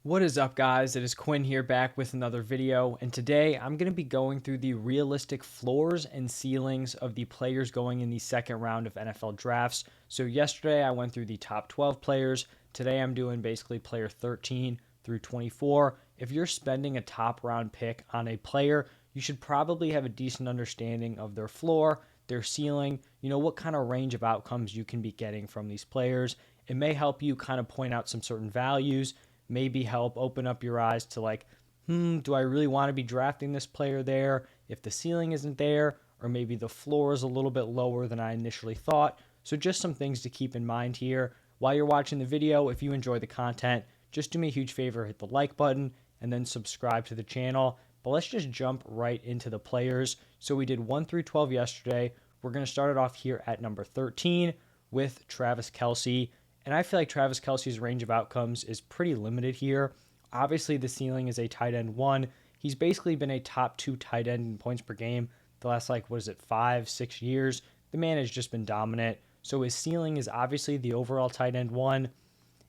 What is up, guys? It is Quinn here, back with another video, and today I'm going to be going through the realistic floors and ceilings of the players going in the second round of NFL drafts. So yesterday I went through the top 12 players. Today I'm doing basically player 13 through 24. If you're spending a top round pick on a player, you should probably have a decent understanding of their floor, their ceiling, what kind of range of outcomes you can be getting from these players. It may help you kind of point out some certain values, maybe help open up your eyes to do I really want to be drafting this player there if the ceiling isn't there, or maybe the floor is a little bit lower than I initially thought. So just some things to keep in mind here. While you're watching the video, if you enjoy the content, just do me a huge favor, hit the like button and then subscribe to the channel. But let's just jump right into the players. So we did 1 through 12 yesterday. We're going to start it off here at number 13 with Travis Kelce. And I feel like Travis Kelce's range of outcomes is pretty limited here. Obviously, the ceiling is a tight end one. He's basically been a top 2 tight end in points per game the last, 5, 6 years. The man has just been dominant. So his ceiling is obviously the overall tight end one.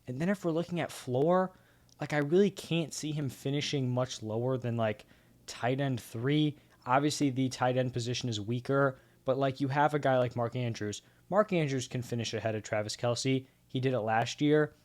And then if we're looking at floor, I really can't see him finishing much lower than tight end 3. Obviously, the tight end position is weaker, but you have a guy like Mark Andrews. Mark Andrews can finish ahead of Travis Kelce. He did it last year.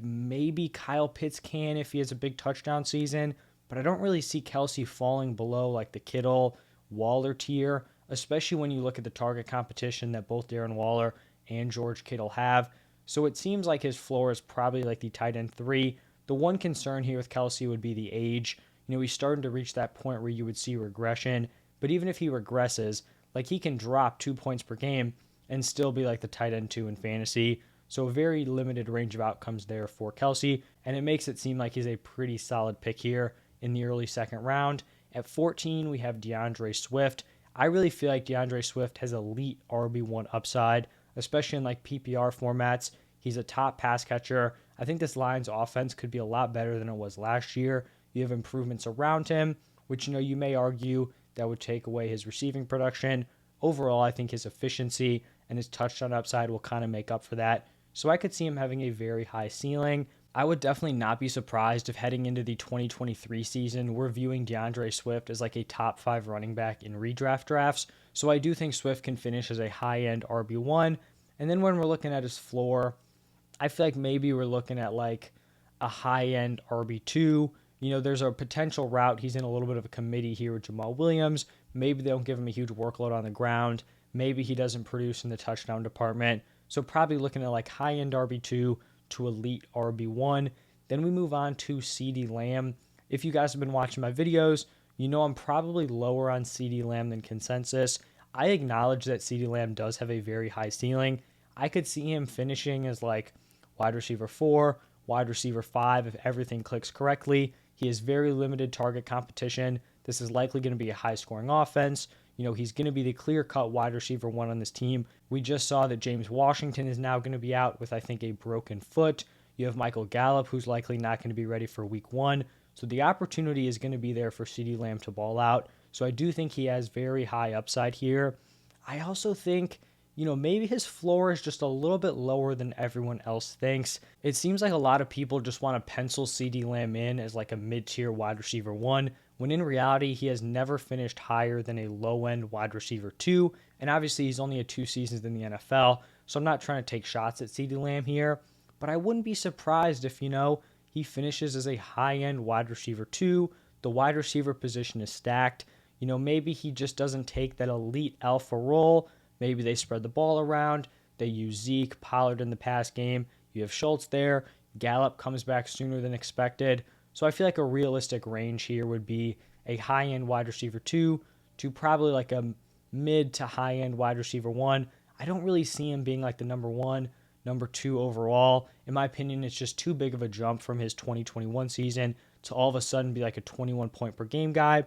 Maybe Kyle Pitts can if he has a big touchdown season, but I don't really see Kelce falling below the Kittle, Waller tier, especially when you look at the target competition that both Darren Waller and George Kittle have. So it seems like his floor is probably the tight end 3. The one concern here with Kelce would be the age. He's starting to reach that point where you would see regression, but even if he regresses, he can drop 2 points per game and still be the tight end 2 in fantasy. So a very limited range of outcomes there for Kelce, and it makes it seem like he's a pretty solid pick here in the early second round. At 14, we have Deandre Swift. I really feel like Deandre Swift has elite RB1 upside, especially in PPR formats. He's a top pass catcher. I think this Lions offense could be a lot better than it was last year. You have improvements around him, which you may argue that would take away his receiving production. Overall, I think his efficiency and his touchdown upside will kind of make up for that. So I could see him having a very high ceiling. I would definitely not be surprised if heading into the 2023 season, we're viewing Deandre Swift as a top 5 running back in redraft drafts. So I do think Swift can finish as a high-end RB1. And then when we're looking at his floor, I feel like maybe we're looking at a high-end RB2. There's a potential route. He's in a little bit of a committee here with Javonte Williams. Maybe they don't give him a huge workload on the ground. Maybe he doesn't produce in the touchdown department. So probably looking at high-end RB2 to elite RB1. Then we move on to CeeDee Lamb. If you guys have been watching my videos, I'm probably lower on CeeDee Lamb than consensus. I acknowledge that CeeDee Lamb does have a very high ceiling. I could see him finishing as wide receiver 4, wide receiver 5 if everything clicks correctly. He has very limited target competition. This is likely going to be a high-scoring offense. He's going to be the clear-cut wide receiver 1 on this team. We just saw that James Washington is now going to be out with, I think, a broken foot. You have Michael Gallup, who's likely not going to be ready for week 1. So the opportunity is going to be there for CeeDee Lamb to ball out. So I do think he has very high upside here. I also think, maybe his floor is just a little bit lower than everyone else thinks. It seems like a lot of people just want to pencil CeeDee Lamb in as a mid-tier wide receiver 1, when in reality, he has never finished higher than a low-end wide receiver 2, and obviously he's only had 2 seasons in the NFL, so I'm not trying to take shots at CeeDee Lamb here, but I wouldn't be surprised if, he finishes as a high-end wide receiver 2, the wide receiver position is stacked, maybe he just doesn't take that elite alpha role, maybe they spread the ball around, they use Zeke, Pollard in the pass game, you have Schultz there, Gallup comes back sooner than expected. So I feel like a realistic range here would be a high-end wide receiver 2 to probably a mid to high-end wide receiver 1. I don't really see him being the number 1, number 2 overall. In my opinion, it's just too big of a jump from his 2021 season to all of a sudden be a 21 point per game guy.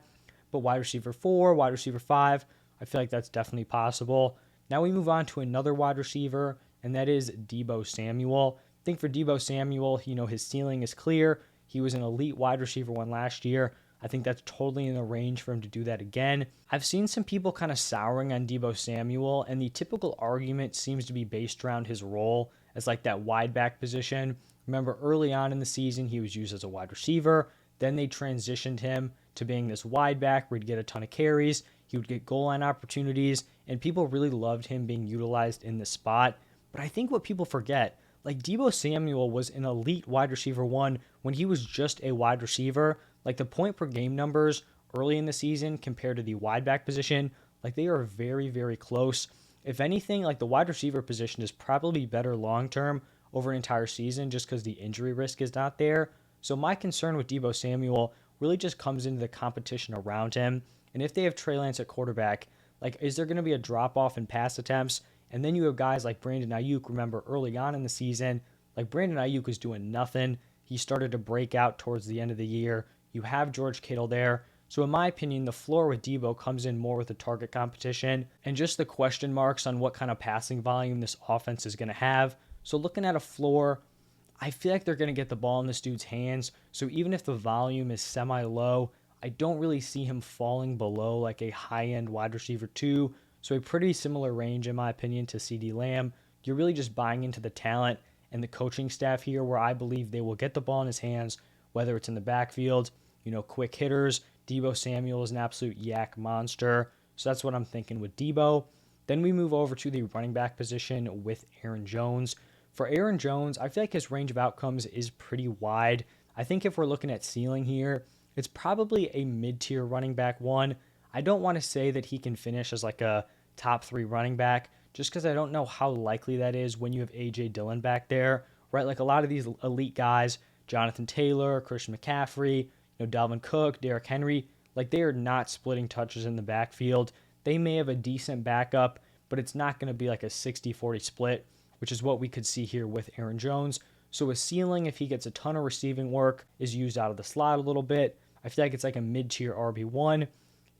But wide receiver 4, wide receiver 5, I feel like that's definitely possible. Now we move on to another wide receiver, and that is Debo Samuel. I think for Debo Samuel, his ceiling is clear. He was an elite wide receiver 1 last year. I think that's totally in the range for him to do that again. I've seen some people kind of souring on Debo Samuel, and the typical argument seems to be based around his role as that wide back position, Remember, early on in the season, he was used as a wide receiver. Then they transitioned him to being this wide back where he'd get a ton of carries. He would get goal line opportunities, and people really loved him being utilized in this spot. But I think what people forget, like Debo Samuel was an elite wide receiver one when he was just a wide receiver. Like the point per game numbers early in the season compared to the wide back position, like they are very, very close. If anything, like the wide receiver position is probably better long term over an entire season just because the injury risk is not there. So my concern with Debo Samuel really just comes into the competition around him. And if they have Trey Lance at quarterback, like is there going to be a drop off in pass attempts? And then you have guys like Brandon Ayuk. Remember early on in the season, like Brandon Ayuk was doing nothing. He started to break out towards the end of the year. You have George Kittle there. So in my opinion, the floor with Debo comes in more with the target competition and just the question marks on what kind of passing volume this offense is going to have. So looking at a floor, I feel like they're going to get the ball in this dude's hands. So even if the volume is semi-low, I don't really see him falling below like a high-end wide receiver 2. So a pretty similar range, in my opinion, to CeeDee Lamb. You're really just buying into the talent and the coaching staff here where I believe they will get the ball in his hands, whether it's in the backfield, quick hitters. Debo Samuel is an absolute yak monster. So that's what I'm thinking with Debo. Then we move over to the running back position with Aaron Jones. For Aaron Jones, I feel like his range of outcomes is pretty wide. I think if we're looking at ceiling here, it's probably a mid-tier running back one. I don't want to say that he can finish as like a top 3 running back just because I don't know how likely that is when you have A.J. Dillon back there, right? Like a lot of these elite guys, Jonathan Taylor, Christian McCaffrey, Dalvin Cook, Derrick Henry, like they are not splitting touches in the backfield. They may have a decent backup, but it's not going to be like a 60-40 split, which is what we could see here with Aaron Jones. So a ceiling, if he gets a ton of receiving work, is used out of the slot a little bit. I feel like it's like a mid-tier RB1.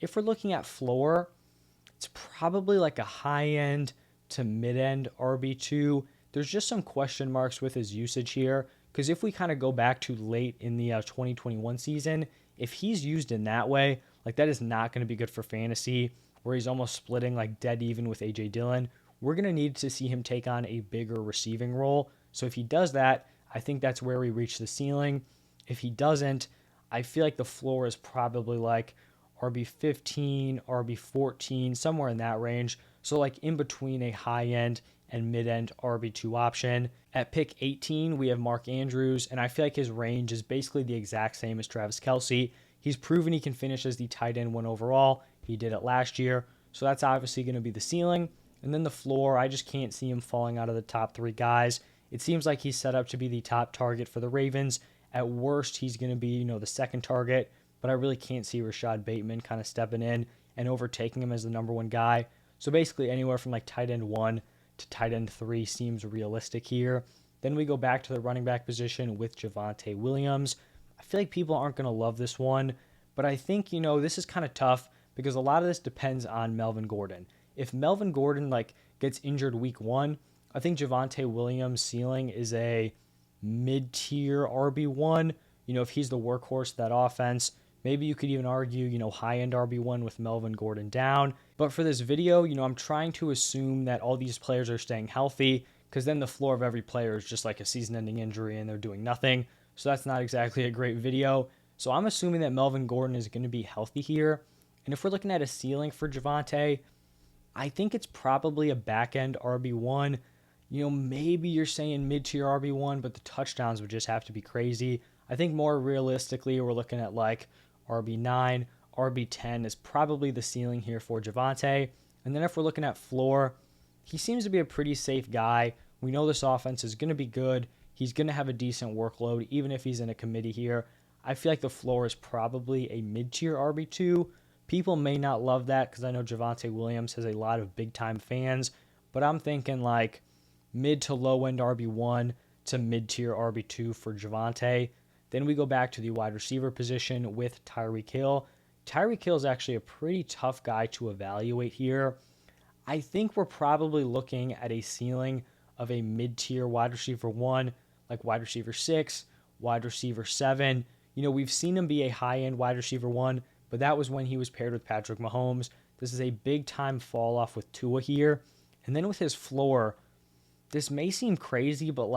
If we're looking at floor, it's probably like a high-end to mid-end RB2. There's just some question marks with his usage here, because if we kind of go back to late in the 2021 season, if he's used in that way, like that is not going to be good for fantasy, where he's almost splitting like dead even with A.J. Dillon. We're going to need to see him take on a bigger receiving role. So if he does that, I think that's where we reach the ceiling. If he doesn't, I feel like the floor is probably like RB15, RB14, somewhere in that range. So like in between a high-end and mid-end RB2 option. At pick 18, we have Mark Andrews, and I feel like his range is basically the exact same as Travis Kelce. He's proven he can finish as the tight end 1 overall. He did it last year, so that's obviously going to be the ceiling. And then the floor, I just can't see him falling out of the top 3 guys. It seems like he's set up to be the top target for the Ravens. At worst, he's going to be, the second target, but I really can't see Rashad Bateman kind of stepping in and overtaking him as the number 1 guy. So basically anywhere from like tight end 1 to tight end 3 seems realistic here. Then we go back to the running back position with Javonte Williams. I feel like people aren't going to love this one, but I think, this is kind of tough because a lot of this depends on Melvin Gordon. If Melvin Gordon gets injured week 1, I think Javonte Williams' ceiling is a mid-tier RB1. If he's the workhorse of that offense, maybe you could even argue, high-end RB1 with Melvin Gordon down. But for this video, I'm trying to assume that all these players are staying healthy, because then the floor of every player is just like a season-ending injury and they're doing nothing. So that's not exactly a great video. So I'm assuming that Melvin Gordon is going to be healthy here. And if we're looking at a ceiling for Javonte, I think it's probably a back-end RB1. Maybe you're saying mid-tier RB1, but the touchdowns would just have to be crazy. I think more realistically, we're looking at like RB9, RB10 is probably the ceiling here for Javonte. And then if we're looking at floor, he seems to be a pretty safe guy. We know this offense is going to be good. He's going to have a decent workload, even if he's in a committee here. I feel like the floor is probably a mid-tier RB2. People may not love that because I know Javonte Williams has a lot of big-time fans, but I'm thinking like mid to low-end RB1 to mid-tier RB2 for Javonte. Then we go back to the wide receiver position with Tyree Kill. Tyree Kill is actually a pretty tough guy to evaluate here. I think we're probably looking at a ceiling of a mid-tier wide receiver 1, like wide receiver 6, wide receiver 7. We've seen him be a high-end wide receiver 1, but that was when he was paired with Patrick Mahomes. This is a big-time fall-off with Tua here. And then with his floor, this may seem crazy, but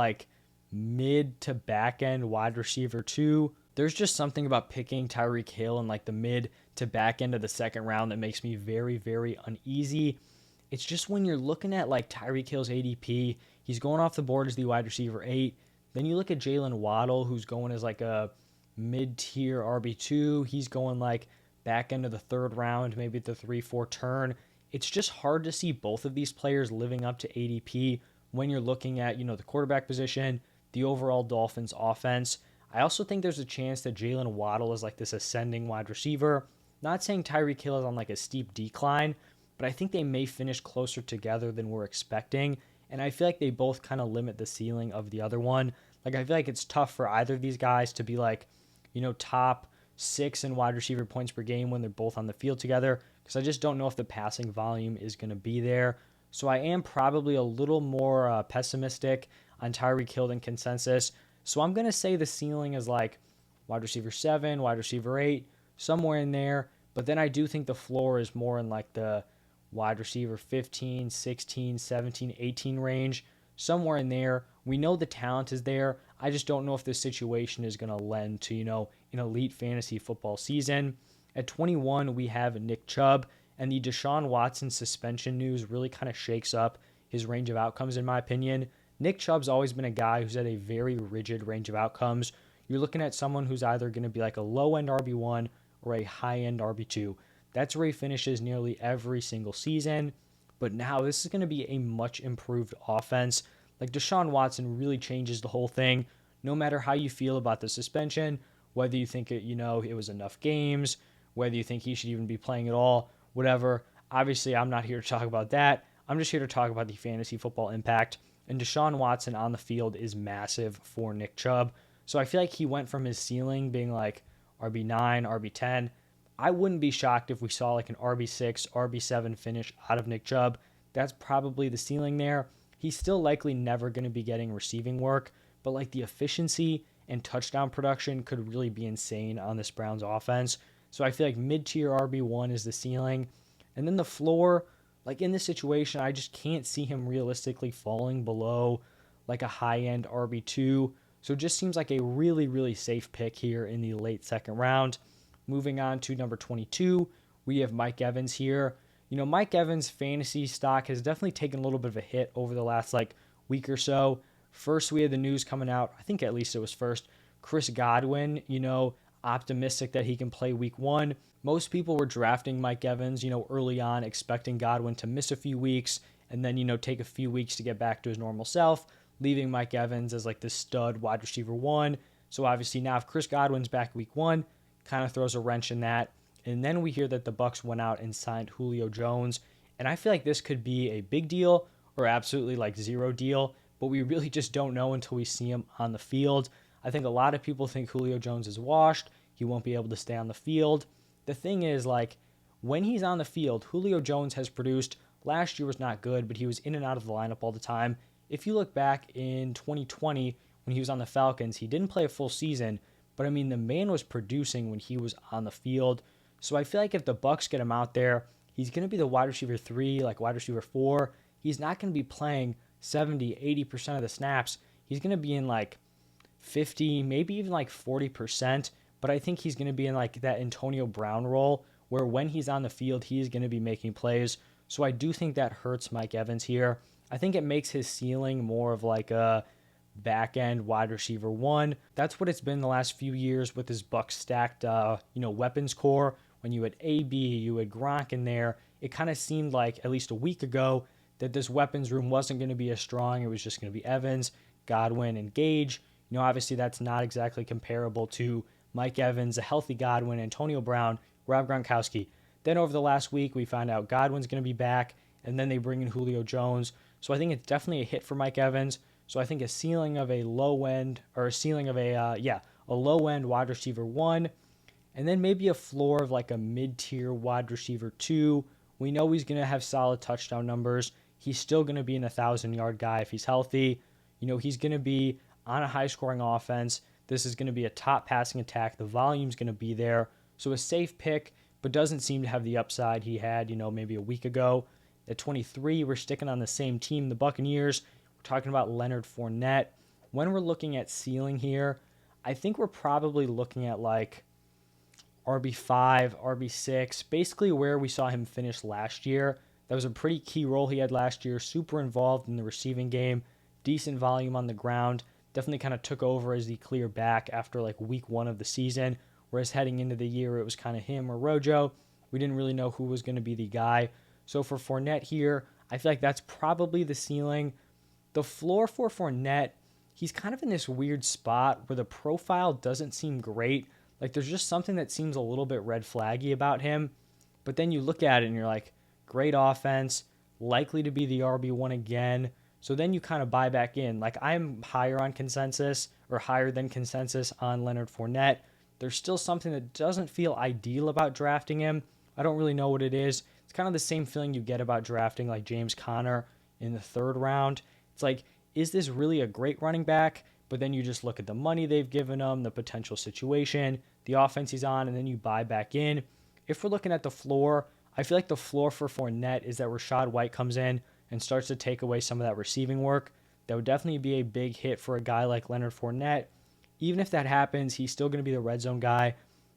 mid to back end wide receiver 2. There's just something about picking Tyree Kill in like the mid to back end of the second round that makes me very, very uneasy. It's just when you're looking at like Tyree Kill's ADP, he's going off the board as the wide receiver 8. Then you look at Jalen Waddle, who's going as like a mid-tier RB2. He's going like back end of the third round, maybe at the 3-4 turn. It's just hard to see both of these players living up to ADP when you're looking at, the quarterback position, the overall Dolphins offense. I also think there's a chance that Jalen Waddle is like this ascending wide receiver. Not saying Tyreek Hill is on like a steep decline, but I think they may finish closer together than we're expecting. And I feel like they both kind of limit the ceiling of the other one. Like, I feel like it's tough for either of these guys to be like, top 6 in wide receiver points per game when they're both on the field together, because I just don't know if the passing volume is going to be there. So I am probably a little more pessimistic on Tyreek Hill than consensus. So I'm going to say the ceiling is like wide receiver 7, wide receiver 8, somewhere in there. But then I do think the floor is more in like the wide receiver 15, 16, 17, 18 range, somewhere in there. We know the talent is there. I just don't know if this situation is going to lend to, an elite fantasy football season. At 21, we have Nick Chubb, and the Deshaun Watson suspension news really kind of shakes up his range of outcomes, in my opinion. Nick Chubb's always been a guy who's had a very rigid range of outcomes. You're looking at someone who's either going to be like a low-end RB1 or a high-end RB2. That's where he finishes nearly every single season. But now this is going to be a much improved offense. Like, Deshaun Watson really changes the whole thing. No matter how you feel about the suspension, whether you think it was enough games, whether you think he should even be playing at all, whatever. Obviously, I'm not here to talk about that. I'm just here to talk about the fantasy football impact. And Deshaun Watson on the field is massive for Nick Chubb. So I feel like he went from his ceiling being like RB9, RB10. I wouldn't be shocked if we saw like an RB6, RB7 finish out of Nick Chubb. That's probably the ceiling there. He's still likely never going to be getting receiving work, but like the efficiency and touchdown production could really be insane on this Browns offense. So I feel like mid-tier RB1 is the ceiling. And then the floor, like in this situation, I just can't see him realistically falling below like a high-end RB2. So it just seems like a really, really safe pick here in the late second round. Moving on to number 22, we have Mike Evans here. Mike Evans' fantasy stock has definitely taken a little bit of a hit over the last week or so. First, we had the news coming out, I think at least it was first, Chris Godwin, optimistic that he can play week 1. Most people were drafting Mike Evans, early on, expecting Godwin to miss a few weeks and then, take a few weeks to get back to his normal self, leaving Mike Evans as like this stud wide receiver 1. So obviously now if Chris Godwin's back week 1, kind of throws a wrench in that. And then we hear that the Bucs went out and signed Julio Jones. And I feel like this could be a big deal or absolutely like zero deal, but we really just don't know until we see him on the field. I think a lot of people think Julio Jones is washed. He won't be able to stay on the field. The thing is, when he's on the field, Julio Jones has produced. Last year was not good, but he was in and out of the lineup all the time. If you look back in 2020, when he was on the Falcons, he didn't play a full season, but the man was producing when he was on the field. So I feel like if the Bucs get him out there, he's going to be the wide receiver 3, like wide receiver 4. He's not going to be playing 70, 80% of the snaps. He's going to be in 50, maybe even 40%. But I think he's going to be in that Antonio Brown role where when he's on the field, he's going to be making plays. So I do think that hurts Mike Evans here. I think it makes his ceiling more of a back end wide receiver 1. That's what it's been the last few years with his Bucs stacked, weapons core. When you had AB, you had Gronk in there, it kind of seemed like at least a week ago that this weapons room wasn't going to be as strong. It was just going to be Evans, Godwin, and Gage. Obviously that's not exactly comparable to Mike Evans, a healthy Godwin, Antonio Brown, Rob Gronkowski. Then over the last week, we found out Godwin's going to be back, and then they bring in Julio Jones. So I think it's definitely a hit for Mike Evans. So I think a ceiling of a low end, or a ceiling of a low end wide receiver 1, and then maybe a floor of a mid-tier wide receiver 2. We know he's going to have solid touchdown numbers. He's still going to be an 1,000-yard guy if he's healthy. He's going to be on a high-scoring offense. This is going to be a top passing attack. The volume's going to be there. So a safe pick, but doesn't seem to have the upside he had, maybe a week ago. At 23, we're sticking on the same team, the Buccaneers. We're talking about Leonard Fournette. when we're looking at ceiling here, I think we're probably looking at like RB5, RB6, basically where we saw him finish last year. That was a pretty key role he had last year, super involved in the receiving game, decent volume on the ground, definitely kind of took over as the clear back after like week 1 of the season, whereas heading into the year it was kind of him or Rojo. We didn't really know who was going to be the guy. So for Fournette here, I feel like that's probably the ceiling. The floor for Fournette, he's kind of in this weird spot where the profile doesn't seem great. Like there's just something that seems a little bit red flaggy about him. But then you look at it and you're like, great offense, likely to be the RB1 again. So then you kind of buy back in. Like I'm higher on consensus or higher than consensus on Leonard Fournette. There's still something that doesn't feel ideal about drafting him. I don't really know what it is. It's kind of the same feeling you get about drafting like James Conner in the 3rd round. It's like, is this really a great running back? But then you just look at the money they've given him, the potential situation, the offense he's on, and then you buy back in. If we're looking at the floor, I feel like the floor for Fournette is that Rachaad White comes in and starts to take away some of that receiving work. That would definitely be a big hit for a guy like Leonard Fournette. Even if that happens, he's still going to be the red zone guy.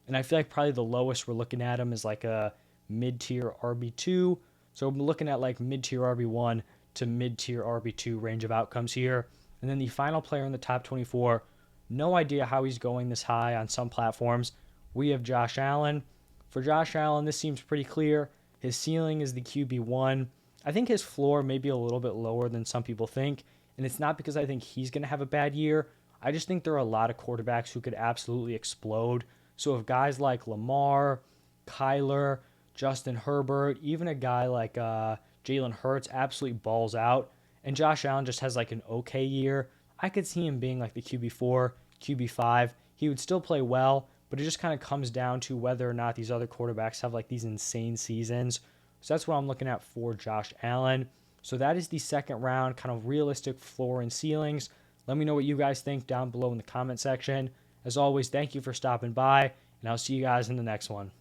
And I feel like probably the lowest we're looking at him is like a mid-tier RB2. So I'm looking at like mid-tier RB1 to mid-tier RB2 range of outcomes here. And then the final player in the top 24, no idea how he's going this high on some platforms. We have Josh Allen. For Josh Allen, this seems pretty clear. His ceiling is the QB1. I think his floor may be a little bit lower than some people think. And it's not because I think he's going to have a bad year. I just think there are a lot of quarterbacks who could absolutely explode. So if guys like Lamar, Kyler, Justin Herbert, even a guy like Jalen Hurts absolutely balls out, and Josh Allen just has like an okay year, I could see him being like the QB4, QB5. He would still play well, but it just kind of comes down to whether or not these other quarterbacks have like these insane seasons. So that's what I'm looking at for Josh Allen. So that is the 2nd round, kind of realistic floor and ceilings. Let me know what you guys think down below in the comment section. As always, thank you for stopping by, and I'll see you guys in the next one.